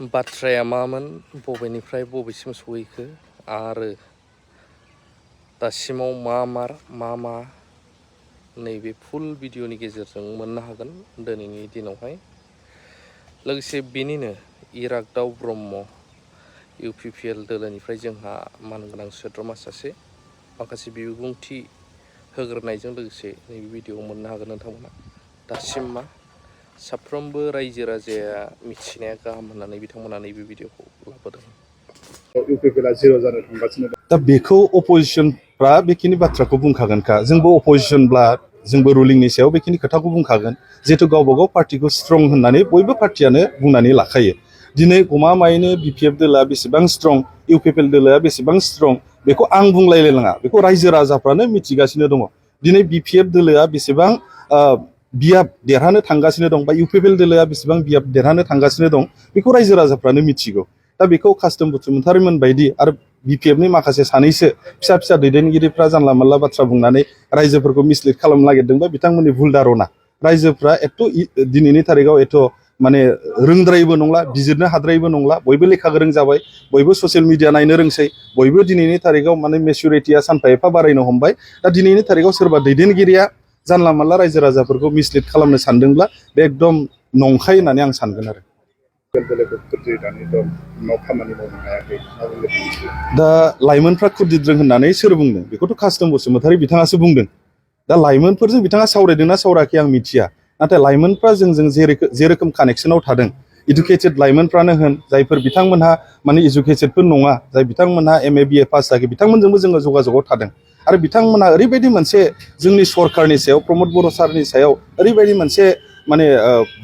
बाथ्राया मामोन बबेनिफ्राय बबेसिम सहैखो आरो दासिमाव मा नैबे फुल भिडिअनि गेजेरजों मोननो हागोन दिनैनि दिनावहाय। लोगोसे बेनिनो इराग्दाव ब्रह्म UPPL दोलोनिफ्राय जोंहा मानगोनां सोद्रोमा सासे माखासे बिबुंथि होग्रोनायजों लोगोसे नैबे भिडिअ मोननो हागोन नोंथांमोना। दासिम साफ्रोमबो रायजो राजाया मिथिनाया गाहाम होननानै बिथांमोना नैबे भिडिअखौ लाबोदों। UPPL जिर' जानो थांगासिनो दं। दा बेखौ अपोजिशनफ्रा बेखिनि बाथ्राखौ बुंखागोनखा। जोंबो अपोजिशनब्ला जोंबो रुलिंनि सायाव बेखिनि खोथाखौ बुंखागोन। जिहेतु गावबा गाव पार्टिखौ स्ट्रं होननानै बयबो पार्टियानो बुंनानै लाखायो। दिनै गमामायैनो BPF दोलोआ बेसेबां स्ट्रं, UPPL दोलोआ बेसेबां स्ट्रं बेखौ आं बुंलायलायनाङा, बेखौ रायजो राजाफ्रानो मिथिगासिनो दङ। दिनै BPF दोलोआ बेसेबां बियाब देरहानो थांगासिनो दं बा UPPL दोलोआ बेसेबां बियाब देरहानो थांगासिनो दं बेखौ रायजो राजाफ्रानो मिथिगौ। दा बेखौ कास्टम बसुमतारीमोन बायदि आरो BPFनि माखासे सानैसो फिसा फिसा दैदेनगिरिफ्रा जानला मानला बाथ्रा बुंनानै रायजोफोरखौ मिसलिड खालामनो नागिरदोंबा बिथांमोननि भुल धारना। रायजोफ्रा दिनैनि तारिखाव माने रोंद्रायबो नंला, बिजिरनो हाद्रायबो नंला, बयबो लेखा गोरों जाबाय, बयबो ससियेल मिडिया नायनो रोंसै, बयबो दिनैनि तारिखाव माने मेचुरिटिया सानफा एफा बारायनो हमबाय। दा दिनैनि तारिखाव सोरबा दैदेनगिरिया जानला मानला रायजो राजाफोरखौ मिसलिड खालामनो सानदोंब्ला बे एकदम नंखाय होननानै आं सानगोन आरो। दा लाइमोनफ्रा खुद्रिदों होननानै सोर बुंदों बेखौथ' कास्टम बसुमतारी बिथाङासो बुंदों। दा लाइमोनफोरजों बिथाङा सावरायदोंना सावरायाखै आं मिथिया, नाथाय लाइमोनफ्रा जोंजों जेरोखोम कानेक्सनाव थादों, इडुकेटेड लाइमोनफ्रानो होन, जायफोर बिथांमोनहा माने इडुकेटेडबो नङा, जाय बिथांमोनहा MA BA पास जायाखै, बिथांमोनजोंबो जोङो जगाजगआव थादों। आरो बिथांमोनहा ओरैबायदि मोनसे जोंनि सरकारनि सायाव, प्रमद बर' सारनि सायाव ओरैबायदि मोनसे माने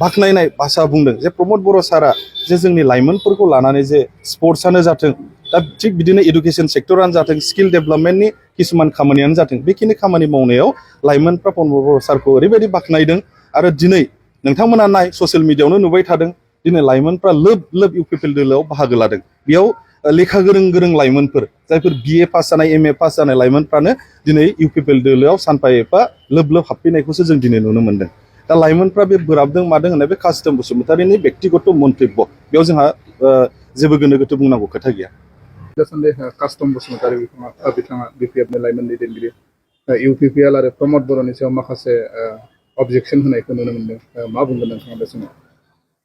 बाख्नायनाय भाषा बुंदों जे प्रमद बर' सारा जे जोंनि लाइमोनफोरखौ लानानै जे स्पर्ट्सआनो जाथों, दा थिग बिदिनो इडुकेसन सेक्टरानो जाथों, स्किल डेभेलपमेन्टनि किसुमान खामानियानो जाथों, बेखिनि खामानि मावनायाव लाइमोनफ्रा प्रमद बर' सारखौ ओरैबायदि बाख्नायदों। आरो दिनै नोंथांमोना ससियेल मिडियायावनो नुबाय थादों, दिनै लाइमोनफ्रा लोब UPPL दोलोआव बाहागो लादों। बेयाव लेखा गोरों लाइमोनफोर, जायफोर BA पास जानाय MA पास जानाय लाइमोनफ्रानो दिनै UPPL दोलोआव सानफा एफा लोब हाबफैनायखौसो जों दिनै नुनो मोनदों। दा लाइमोनफ्रा बे बोराबदों मादों होननाय बे कास्टम बसुमतारीनि बेक्तिगत मन्तब्य, बेयाव जोंहा जेबो गोनो गोथो बुंनांगौ खोथा गैया। दासान्दि कास्टम बसुमतारी बिथाङा BPFनि लाइमोन दैदेनगिरि UPPL आरो प्रमद बर'नि सायाव माखासे अबजेक्सन होनायखौ नुनो मोनदों। मा बुंगोन नोंथाङा बे समाव?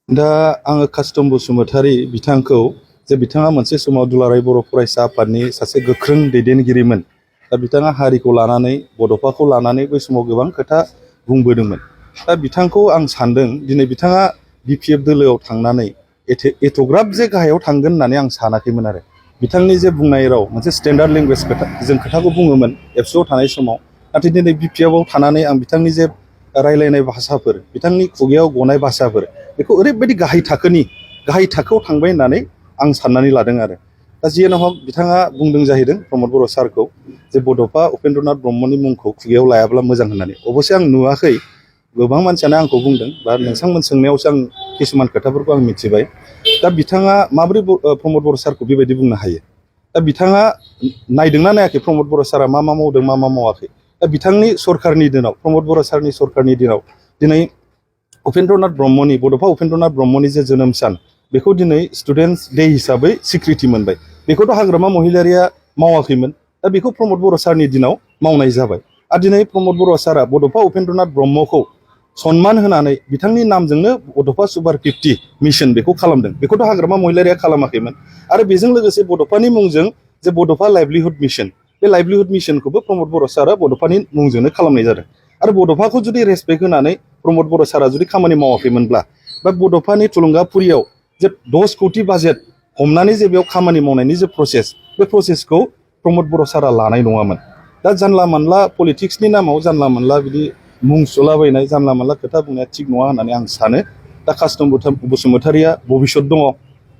दा आङो कास्टम बसुमतारी बिथांखौ, जे बिथाङा मोनसे समाव दुलाराय बर' फरायसा आफादनि सासे गोख्रों दैदेनगिरिमोन। दा बिथाङा हारिखौ लानानै, बड'फाखौ लानानै बै समाव गोबां खोथा बुंबोदोंमोन। दा बिथांखौ आं सानदों दिनै बिथाङा BPF दोलोआव थांनानै एथ'ग्राब जे गाहायाव थांगोन होननानै आं सानाखैमोन आरो। बिथांनि जे बुंनाय राव, मोनसे स्टेन्डार्ड लेंगुवेज जों खोथाखौ बुङोमोन एबसुआव थानाय समाव, नाथाय दिनै BPFआव थानानै आं बिथांनि जे रायलायनाय भाषाफोर, बिथांनि खुगायाव गनाय भाषाफोर, बेखौ ओरैबायदि गाहाय थाखोआव थांबाय होननानै आं साननानै लादों आरो। दा जियानो हक बिथाङा बुंदों जाहैदों प्रमद बर' सारखौ जे बड'फा उपेन्द्रनाथ ब्रह्मनि मुंखौ खुगायाव लायाब्ला मोजां होननानै। अबयसे आं नुवाखै, गोबां मानसियानो आंखौ बुंदों, बा नोंथांमोन सोंनायावसो आं किसुमान खोथाफोरखौ आं मिथिबाय। दा बिथाङा माबोरै प्रमद बर' सारखौ बेबायदि बुंनो हायो? दा बिथाङा नायदोंना नायाखै प्रमद बर' सारा मा मावदों मा मावाखै? दा बिथांनि सरकारनि दिनाव, प्रमद बर' सारनि सरकारनि दिनाव दिनै उपेन्द्रनाथ ब्रह्मनि, बड'फा उपेन्द्रनाथ ब्रह्मनि जे जोनोम सान, बेखौ दिनै स्टुडेन्टस डे हिसाबै स्वीकृति मोनबाय। बेखौथ' हाग्रामा महिलारिया मावाखैमोन, दा बेखौ प्रमद बर' सारनि दिनाव मावनाय जाबाय। आरो दिनै प्रमद बर' सारा बड'फा उपेन्द्रनाथ ब्रह्मखौ सनमान होनानै बिथांनि नामजोंनो बड'फा सुपार 50 मिशन बेखौ खालामदों। बेखौथ' हाग्रामा महिलारिया खालामाखैमोन। आरो बेजों लोगोसे बड'फानि मुंजों जे बड'फा लाइभलिहुड मिशन, बे लाइभलिहुड मिशनखौबो प्रमद बर' सारा बड'फानि मुंजोंनो खालामनाय जादों। आरो बड'फाखौ जुदि रेसपेक्ट होनानै प्रमद बर' सारा जुदि खामानि मावाखैमोनब्ला, बा बड'फानि थुलुंगाफुरियाव जे 10 कोटी बाजेट हमनानै जे बेयाव खामानि मावनायनि जे प्रसेस, बे प्रसेसखौ प्रमद बर' सारा लानाय नङामोन। दा जानला मानला पलिटिक्सनि नामाव जानला मानला बिदि मुं सुलाबायनाय, जानला मानला खोथा बुंनाया थिग नङा होननानै आं सानो। दा कास्टम बसुमतारीया भबिष्यत दङ।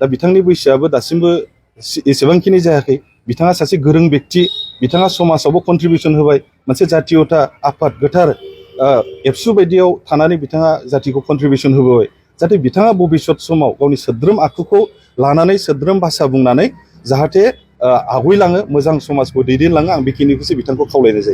दा बिथांनि बैसोआबो दासिमबो एसेबांखिनि जायाखै। बिथाङा सासे गोरों बेक्ति, बिथाङा समाजावबो कन्ट्रिबिउसन होबाय, मोनसे जातीयता आफाद गोथार एबसु बायदियाव थानानै बिथाङा जातिखौ कन्ट्रिबिउसन होबोबाय। जाहाथे बिथाङा भबिष्यत समाव गावनि सोद्रोम आखुखौ लानानै, सोद्रोम भाषा बुंनानै जाहाथे आवगायलाङो, मोजां समाजखौ दैदेनलाङो, आं बेखिनिखौसो बिथांखौ खावलायनाय जायो।